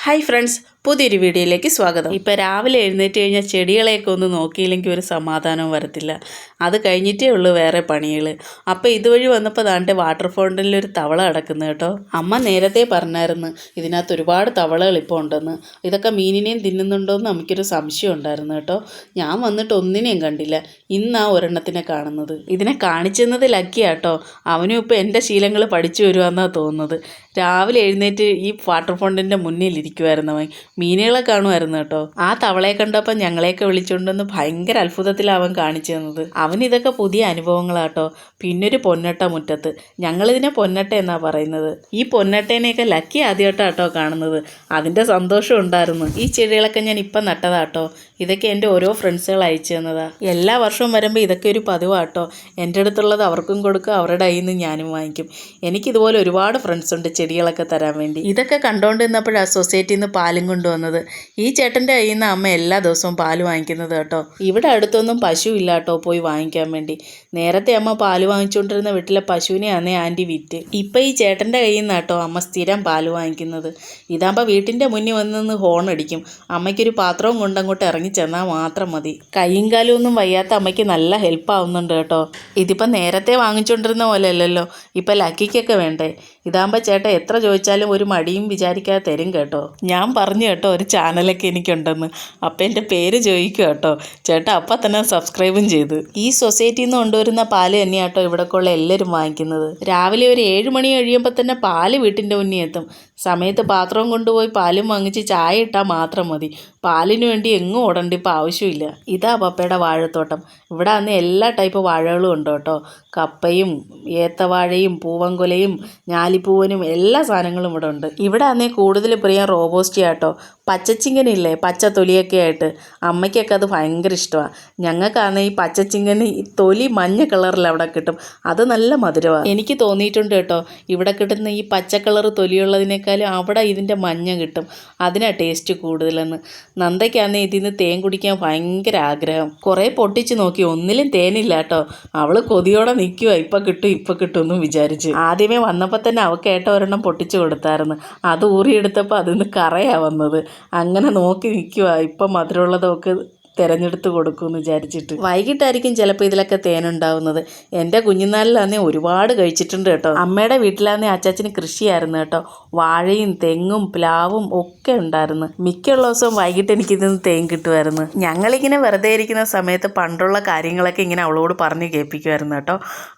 Hi friends, പുതിയൊരു വീഡിയോയിലേക്ക് സ്വാഗതം. ഇപ്പോൾ രാവിലെ എഴുന്നേറ്റ് കഴിഞ്ഞാൽ ചെടികളെയൊക്കെ ഒന്ന് നോക്കിയില്ലെങ്കിൽ ഒരു സമാധാനവും വരത്തില്ല. അത് കഴിഞ്ഞിട്ടേ ഉള്ളൂ വേറെ പണികൾ. അപ്പോൾ ഇതുവഴി വന്നപ്പോൾ ദാണ്ട് വാട്ടർ ഫൗണ്ടനിലൊരു തവള കിടക്കുന്നു കേട്ടോ. അമ്മ നേരത്തെ പറഞ്ഞായിരുന്നു ഇതിനകത്ത് ഒരുപാട് തവളകൾ ഇപ്പോൾ ഉണ്ടെന്ന്. ഇതൊക്കെ മീനിനെയും തിന്നുന്നുണ്ടോയെന്ന് നമുക്കൊരു സംശയം ഉണ്ടായിരുന്നു കേട്ടോ. ഞാൻ വന്നിട്ട് ഒന്നിനെയും കണ്ടില്ല. ഇന്നാ ഒരെണ്ണത്തിനെ കാണുന്നത്. ഇതിനെ കാണിച്ചെന്നത് ലക്കിയാട്ടോ. അവനും ഇപ്പോൾ എൻ്റെ ശീലങ്ങൾ പഠിച്ചു വരുവാന്നാണ് തോന്നുന്നത്. രാവിലെ എഴുന്നേറ്റ് ഈ വാട്ടർ ഫൗണ്ടൻ്റെ മുന്നിലിരിക്കുമായിരുന്നു അവൻ. മീനുകളെ കാണുമായിരുന്നു കേട്ടോ. ആ തവളയെ കണ്ടപ്പോൾ ഞങ്ങളെയൊക്കെ വിളിച്ചുകൊണ്ടെന്ന് ഭയങ്കര അത്ഭുതത്തിലാണ് അവൻ കാണിച്ചു തന്നത്. അവനിതൊക്കെ പുതിയ അനുഭവങ്ങളാട്ടോ. പിന്നൊരു പൊന്നട്ട മുറ്റത്ത്. ഞങ്ങളിതിനെ പൊന്നട്ട എന്നാണ് പറയുന്നത്. ഈ പൊന്നട്ടേനെയൊക്കെ ലക്കി ആദ്യമായിട്ടാട്ടോ കാണുന്നത്. അതിൻ്റെ സന്തോഷം ഉണ്ടായിരുന്നു. ഈ ചെടികളൊക്കെ ഞാൻ ഇപ്പം നട്ടതാട്ടോ. ഇതൊക്കെ എൻ്റെ ഓരോ ഫ്രണ്ട്സുകൾ അയച്ചു തന്നതാണ്. എല്ലാ വർഷവും വരുമ്പോൾ ഇതൊക്കെ ഒരു പതിവാട്ടോ. എൻ്റെ അടുത്തുള്ളത് അവർക്കും കൊടുക്കുക, അവരുടെ കയ്യിൽ നിന്ന് ഞാനും വാങ്ങിക്കും. എനിക്കിതുപോലെ ഒരുപാട് ഫ്രണ്ട്സ് ഉണ്ട് ചെടികളൊക്കെ തരാൻ വേണ്ടി. ഇതൊക്കെ കണ്ടുകൊണ്ടിരുന്നപ്പോഴാണ് സൊസൈറ്റിയിൽ നിന്ന് പാലും കൊണ്ടുവന്നത്. ഈ ചേട്ടൻ്റെ കയ്യിൽ നിന്ന് അമ്മ എല്ലാ ദിവസവും പാല് വാങ്ങിക്കുന്നത് കേട്ടോ. ഇവിടെ അടുത്തൊന്നും പശു ഇല്ല കേട്ടോ പോയി വാങ്ങിക്കാൻ വേണ്ടി. നേരത്തെ അമ്മ പാല് വാങ്ങിച്ചുകൊണ്ടിരുന്ന വീട്ടിലെ പശുവിനെ അന്നേ ആൻറ്റി വിറ്റ്. ഇപ്പം ഈ ചേട്ടൻ്റെ കയ്യിൽ നിന്ന് കേട്ടോ അമ്മ സ്ഥിരം പാല് വാങ്ങിക്കുന്നത്. ഇതാകുമ്പോൾ വീട്ടിൻ്റെ മുന്നിൽ വന്ന് ഹോൺ അടിക്കും. അമ്മയ്ക്കൊരു പാത്രവും കൊണ്ടങ്ങോട്ട് ഇറങ്ങി ചെന്നാൽ മാത്രം മതി. കൈയും കാലും ഒന്നും വയ്യാത്ത അമ്മയ്ക്ക് നല്ല ഹെൽപ്പ് ആവുന്നുണ്ട് കേട്ടോ. ഇതിപ്പം നേരത്തെ വാങ്ങിച്ചുകൊണ്ടിരുന്ന പോലെ അല്ലല്ലോ. ഇപ്പം ലക്കിക്കൊക്കെ വേണ്ടേ. ഇതാകുമ്പോൾ ചേട്ടാ എത്ര ചോദിച്ചാലും ഒരു മടിയും വിചാരിക്കാതെ തരും കേട്ടോ. ഞാൻ പറഞ്ഞു കേട്ടോ ഒരു ചാനലൊക്കെ എനിക്കുണ്ടെന്ന്. അപ്പം എൻ്റെ പേര് ചോദിക്കും കേട്ടോ. ചേട്ടാ അപ്പം തന്നെ സബ്സ്ക്രൈബും ചെയ്ത്. ഈ സൊസൈറ്റിയിൽ നിന്ന് കൊണ്ടുവരുന്ന പാല് തന്നെയാണ് കേട്ടോ ഇവിടേക്കുള്ള എല്ലാവരും വാങ്ങിക്കുന്നത്. രാവിലെ ഒരു 7 മണി കഴിയുമ്പോൾ തന്നെ പാല് വീട്ടിൻ്റെ മുന്നിൽ എത്തും. സമയത്ത് പാത്രവും കൊണ്ടുപോയി പാലും വാങ്ങിച്ച് ചായ ഇട്ടാൽ മാത്രം മതി. പാലിന് വേണ്ടി എങ്ങും ഓടേണ്ട ഇപ്പം ആവശ്യമില്ല. ഇതാ പപ്പയുടെ വാഴത്തോട്ടം. ഇവിടെ അന്ന് എല്ലാ ടൈപ്പ് വാഴകളും ഉണ്ട് കേട്ടോ. കപ്പയും ഏത്തവാഴയും പൂവൻകൊലയും ഞാലിപ്പൂവനും എല്ലാ സാധനങ്ങളും ഇവിടെ ഉണ്ട്. ഇവിടെ അന്നേ കൂടുതൽ പ്രിയം റോബോസ്റ്റി ആട്ടോ. പച്ചച്ചിങ്ങനില്ലേ, പച്ച തൊലിയൊക്കെ ആയിട്ട്. അമ്മയ്ക്കൊക്കെ അത് ഭയങ്കര ഇഷ്ടമാണ്. ഞങ്ങൾക്കാണെങ്കിൽ ഈ പച്ചച്ചിങ്ങന് ഈ തൊലി മഞ്ഞ കളറിൽ അവിടെ കിട്ടും. അത് നല്ല മധുരമാണ്. എനിക്ക് തോന്നിയിട്ടുണ്ട് കേട്ടോ ഇവിടെ കിട്ടുന്ന ഈ പച്ച കളർ തൊലിയുള്ളതിനേക്കാളും അവിടെ ഇതിൻ്റെ മഞ്ഞ കിട്ടും. അതിനാണ് ടേസ്റ്റ് കൂടുതലെന്ന്. നന്ദയ്ക്കാണെങ്കിൽ ഇതിൽ നിന്ന് തേൻ കുടിക്കാൻ ഭയങ്കര ആഗ്രഹം. കുറേ പൊട്ടിച്ച് നോക്കി, ഒന്നിലും തേനില്ല കേട്ടോ. അവൾ കൊതിയോടെ നിൽക്കുക, ഇപ്പം കിട്ടും എന്നും വിചാരിച്ച്. ആദ്യമേ വന്നപ്പോൾ തന്നെ അവൾക്ക് ഏട്ട ഒരെണ്ണം പൊട്ടിച്ച് കൊടുത്തായിരുന്നു. അത് ഊറിയെടുത്തപ്പോൾ അതിൽ നിന്ന് കറയാണ് വന്നത്. അങ്ങനെ നോക്കി നിൽക്കുക. ഇപ്പം മധുരമുള്ളതൊക്കെ തിരഞ്ഞെടുത്ത് കൊടുക്കുമെന്ന് വിചാരിച്ചിട്ട്. വൈകിട്ടായിരിക്കും ചിലപ്പോൾ ഇതിലൊക്കെ തേനുണ്ടാവുന്നത്. എൻ്റെ കുഞ്ഞുനാളിലാന്നേ ഒരുപാട് കഴിച്ചിട്ടുണ്ട് കേട്ടോ. അമ്മയുടെ വീട്ടിലാന്നേ അച്ചാച്ചന് കൃഷിയായിരുന്നു കേട്ടോ. വാഴയും തെങ്ങും പ്ലാവും ഒക്കെ ഉണ്ടായിരുന്നു. മിക്കുള്ള ദിവസവും വൈകിട്ട് എനിക്കിതിന്ന് തേൻ കിട്ടുമായിരുന്നു. ഞങ്ങളിങ്ങനെ വെറുതെ ഇരിക്കുന്ന സമയത്ത് പണ്ടുള്ള കാര്യങ്ങളൊക്കെ ഇങ്ങനെ അവളോട് പറഞ്ഞ് കേൾപ്പിക്കുമായിരുന്നു കേട്ടോ.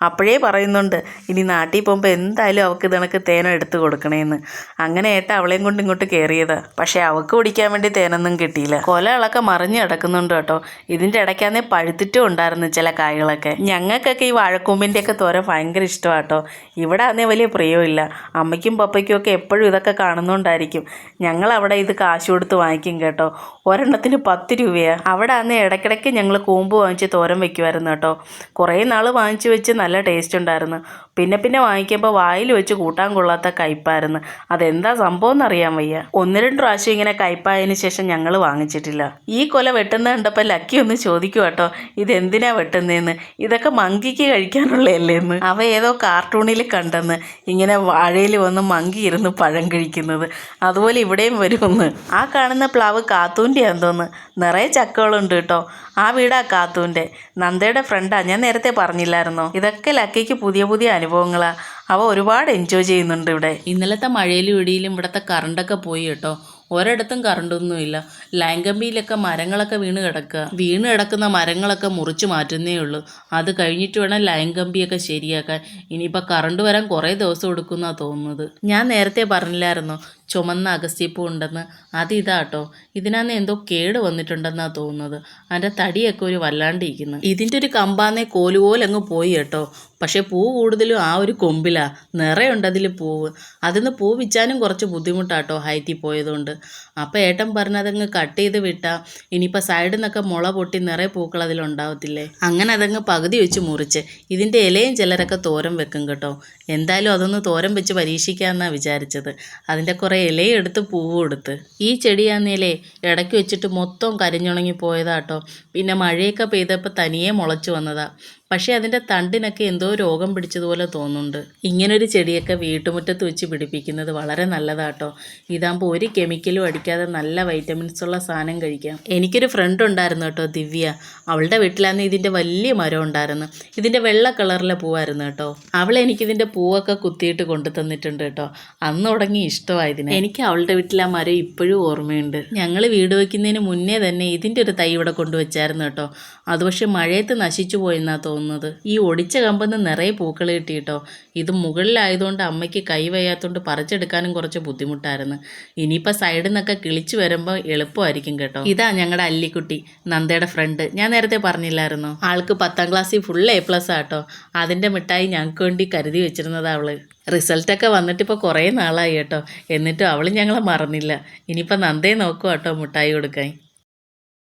അപ്പോഴേ പറയുന്നുണ്ട് ഇനി നാട്ടിൽ പോകുമ്പോൾ എന്തായാലും അവൾക്ക് ഇതണക്ക് തേനം എടുത്ത് കൊടുക്കണേന്ന്. അങ്ങനെ ഏട്ടാ അവളെയും കൊണ്ട് ഇങ്ങോട്ട് കയറിയതാ. പക്ഷേ അവൾക്ക് കുടിക്കാൻ വേണ്ടി തേനൊന്നും കിട്ടിയില്ല. കൊലകളൊക്കെ മറിഞ്ഞ് കിടക്കുന്നുണ്ട് കേട്ടോ. ഇതിൻ്റെ ഇടയ്ക്കാന്നേ പഴുത്തിട്ടും ഉണ്ടായിരുന്നു ചില കായ്കളൊക്കെ. ഞങ്ങൾക്കൊക്കെ ഈ വാഴക്കൂമ്പിൻ്റെയൊക്കെ തോര ഭയങ്കര ഇഷ്ടമാണ് കേട്ടോ. ഇവിടെ ആന്നേ വലിയ പ്രിയമില്ല. അമ്മയ്ക്കും പപ്പയ്ക്കും ഒക്കെ എപ്പോഴും ഇതൊക്കെ കാണുന്നതുകൊണ്ടായിരിക്കും ഞങ്ങളവിടെ ഇത് കാശ് കൊടുത്ത് വാങ്ങിക്കും കേട്ടോ. ഒരെണ്ണത്തിന് 10 രൂപയാണ്. അവിടെ ആന്നേ ഇടയ്ക്കിടയ്ക്ക് ഞങ്ങൾ കൂമ്പ് വാങ്ങിച്ച് തോരൻ വയ്ക്കുമായിരുന്നു കേട്ടോ. കുറേ നാൾ വാങ്ങിച്ച് വെച്ച് നല്ല ടേസ്റ്റ് ഉണ്ടായിരുന്നു. പിന്നെ വാങ്ങിക്കുമ്പോൾ വായിൽ വെച്ച് കൂട്ടാൻ കൊള്ളാത്ത കയ്പ്പായിരുന്നു. അതെന്താ സംഭവം എന്നറിയാൻ വയ്യ. 1-2 പ്രാവശ്യം ഇങ്ങനെ കയ്പ്പായതിന് ശേഷം ഞങ്ങൾ വാങ്ങിച്ചിട്ടില്ല. ഈ കൊല വെട്ടുന്ന കണ്ടപ്പോൾ ലക്കി ഒന്ന് ചോദിക്കും കേട്ടോ, ഇതെന്തിനാ വെട്ടുന്നതെന്ന്. ഇതൊക്കെ മങ്കിക്ക് കഴിക്കാനുള്ളതല്ലേന്ന്. അവ ഏതോ കാർട്ടൂണിൽ കണ്ടെന്ന് ഇങ്ങനെ വാഴയിൽ വന്ന് മങ്കി ഇരുന്ന് പഴം കഴിക്കുന്നത്. അതുപോലെ ഇവിടെയും വരുമെന്ന്. ആ കാണുന്ന പ്ലാവ് കാത്തൂൻ്റെയാന്ന് തോന്നുന്നു. നിറയെ ചക്കകളുണ്ട് കേട്ടോ. ആ വീടാ കാത്തൂൻ്റെ. നന്ദയുടെ ഫ്രണ്ടാണ്. ഞാൻ നേരത്തെ പറഞ്ഞില്ലായിരുന്നോ. ഇതൊക്കെ ലക്കിക്ക് പുതിയ അനുഭവങ്ങളാണ്. അവ ഒരുപാട് എൻജോയ് ചെയ്യുന്നുണ്ട് ഇവിടെ. ഇന്നലത്തെ മഴയിലും ഇടിയിലും ഇവിടുത്തെ കറണ്ടൊക്കെ പോയി കേട്ടോ. ഒരിടത്തും കറണ്ടൊന്നുമില്ല. ലൈൻ കമ്പിയിലൊക്കെ മരങ്ങളൊക്കെ വീണ് കിടക്കുന്ന മരങ്ങളൊക്കെ മുറിച്ച് മാറ്റുന്നേ ഉള്ളൂ. അത് കഴിഞ്ഞിട്ട് വേണം ലൈൻ കമ്പിയൊക്കെ ശരിയാക്കാൻ. ഇനിയിപ്പോൾ കറണ്ട് വരാൻ കുറേ ദിവസം എടുക്കുമെന്നാണ് തോന്നുന്നത്. ഞാൻ നേരത്തെ പറഞ്ഞില്ലായിരുന്നോ ചുമന്ന അഗസ്ത്യപ്പൂ ഉണ്ടെന്ന്. അതിതാട്ടോ. ഇതിനകത്ത് എന്തോ കേട് വന്നിട്ടുണ്ടെന്നാണ് തോന്നുന്നത്. അതിൻ്റെ തടിയൊക്കെ ഒരു വല്ലാണ്ടിരിക്കുന്നു. ഇതിൻ്റെ ഒരു കമ്പാന്നേ കോലുപോലങ്ങ് പോയി കേട്ടോ. പക്ഷേ പൂ കൂടുതലും ആ ഒരു കൊമ്പിലാണ്. നിറയുണ്ട് അതിൽ പൂവ്. അതിന്ന് പൂ വിൽച്ചാനും കുറച്ച് ബുദ്ധിമുട്ടാട്ടോ ഹൈറ്റിൽ പോയതുകൊണ്ട്. അപ്പോൾ ഏട്ടൻ പറഞ്ഞതങ്ങ് കട്ട് ചെയ്ത് വിട്ടാൽ ഇനിയിപ്പോൾ സൈഡിൽ നിന്നൊക്കെ മുള പൊട്ടി നിറയെ പൂക്കൾ അതിലുണ്ടാവത്തില്ലേ. അങ്ങനെ അതങ്ങ് പകുതി വെച്ച് മുറിച്ച് ഇതിൻ്റെ ഇലയും ചിലരൊക്കെ തോരൻ വെക്കും കേട്ടോ. എന്തായാലും അതൊന്ന് തോരൻ വെച്ച് പരീക്ഷിക്കാമെന്നാണ് വിചാരിച്ചത്. അതിൻ്റെ കുറേ ഇലയും എടുത്ത് പൂവും എടുത്ത്. ഈ ചെടിയാന്നേലേ ഇടയ്ക്ക് വെച്ചിട്ട് മൊത്തം കരിഞ്ഞുണങ്ങി പോയതാട്ടോ. പിന്നെ മഴയൊക്കെ പെയ്തപ്പോൾ തനിയെ മുളച്ച് വന്നതാ. പക്ഷേ അതിൻ്റെ തണ്ടിനൊക്കെ എന്തോ രോഗം പിടിച്ചതുപോലെ തോന്നുന്നുണ്ട്. ഇങ്ങനൊരു ചെടിയൊക്കെ വീട്ടുമുറ്റത്ത് വെച്ച് പിടിപ്പിക്കുന്നത് വളരെ നല്ലതാട്ടോ. ഇതാകുമ്പോൾ ഒരു കെമിക്കലും അടിക്കാതെ നല്ല വൈറ്റമിൻസ് ഉള്ള സാധനം കഴിക്കാം. എനിക്കൊരു ഫ്രണ്ട് ഉണ്ടായിരുന്നു കേട്ടോ, ദിവ്യ. അവളുടെ വീട്ടിലാന്ന് ഇതിൻ്റെ വലിയ മരം ഉണ്ടായിരുന്നു. ഇതിൻ്റെ വെള്ള കളറിലെ പൂവായിരുന്നു കേട്ടോ. അവൾ എനിക്കിതിൻ്റെ പൂവൊക്കെ കുത്തിയിട്ട് കൊണ്ടു തന്നിട്ടുണ്ട് കേട്ടോ. അന്ന് തുടങ്ങി ഇഷ്ടമായതിന്. എനിക്ക് അവളുടെ വീട്ടിലെ ആ മരം ഇപ്പോഴും ഓർമ്മയുണ്ട്. ഞങ്ങൾ വീട് വയ്ക്കുന്നതിന് മുന്നേ തന്നെ ഇതിൻ്റെ ഒരു തൈ ഇവിടെ കൊണ്ടുവച്ചായിരുന്നു കേട്ടോ. അത് പക്ഷേ മഴയത്ത് നശിച്ചു പോയെന്നാണ് തോന്നുന്നത്. ഈ ഒടിച്ച കമ്പെന്ന് നിറയെ പൂക്കൾ കിട്ടി കേട്ടോ. ഇത് മുകളിലായതുകൊണ്ട് അമ്മയ്ക്ക് കൈ വയ്യാത്തതുകൊണ്ട് പറിച്ചെടുക്കാനും കുറച്ച് ബുദ്ധിമുട്ടായിരുന്നു. ഇനിയിപ്പോൾ സൈഡിൽ നിന്നൊക്കെ കിളിച്ച് വരുമ്പോൾ എളുപ്പമായിരിക്കും കേട്ടോ. ഇതാ ഞങ്ങളുടെ അല്ലിക്കുട്ടി, നന്ദയുടെ ഫ്രണ്ട്. ഞാൻ നേരത്തെ പറഞ്ഞില്ലായിരുന്നോ, ആൾക്ക് 10ാം ക്ലാസ്സിൽ ഫുൾ A+ ആട്ടോ. അതിൻ്റെ മിഠായി ഞങ്ങൾക്ക് വേണ്ടി കരുതി വെച്ചിരുന്നതാണ് അവള്. റിസൾട്ടൊക്കെ വന്നിട്ടിപ്പോൾ കുറേ നാളായി കേട്ടോ. എന്നിട്ടും അവൾ ഞങ്ങളെ മറന്നില്ല. ഇനിയിപ്പോൾ നന്ദയെ നോക്കുക കേട്ടോ മിഠായി കൊടുക്കാൻ.